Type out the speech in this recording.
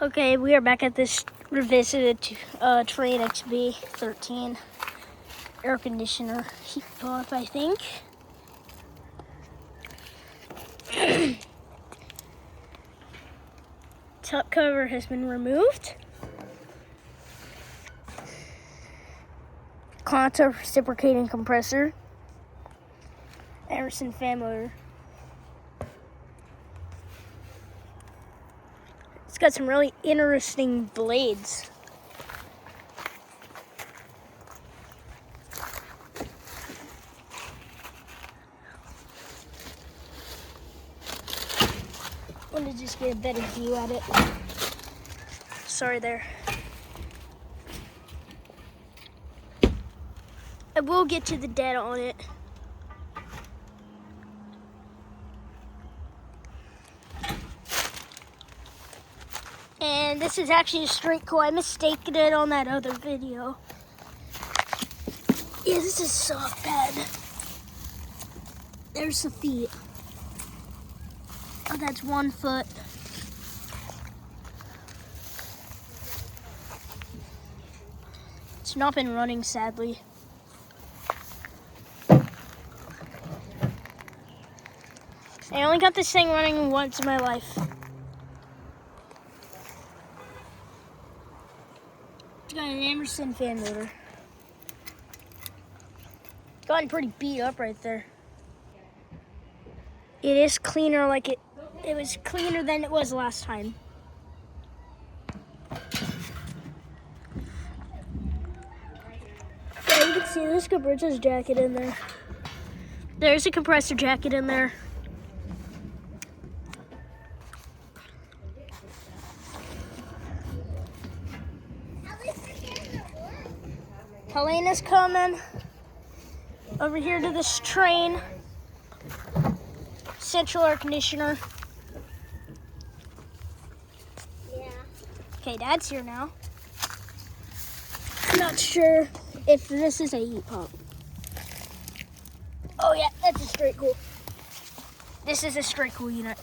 Okay, we are back at this revisited Trane XB13 air conditioner heat pump, I think. Top cover has been removed. Quanta reciprocating compressor. Emerson fan motor. It's got some really interesting blades. I want to just get a better view at it. Sorry there. I will get to the data on it. And this is actually a straight coil. I mistaken it on that other video. Yeah, this is soft pad. There's the feet. Oh, that's 1 foot. It's not been running, sadly. I only got this thing running once in my life. It's got an Emerson fan motor. Gotten pretty beat up right there. It is cleaner, like it was cleaner than it was last time. Yeah, you can see there's a compressor jacket in there. There's a compressor jacket in there. Helena's coming over here to this Trane central air conditioner. Yeah. Okay, Dad's here now. I'm not sure if this is a heat pump. Oh yeah, that's a straight cool. This is a straight cool unit.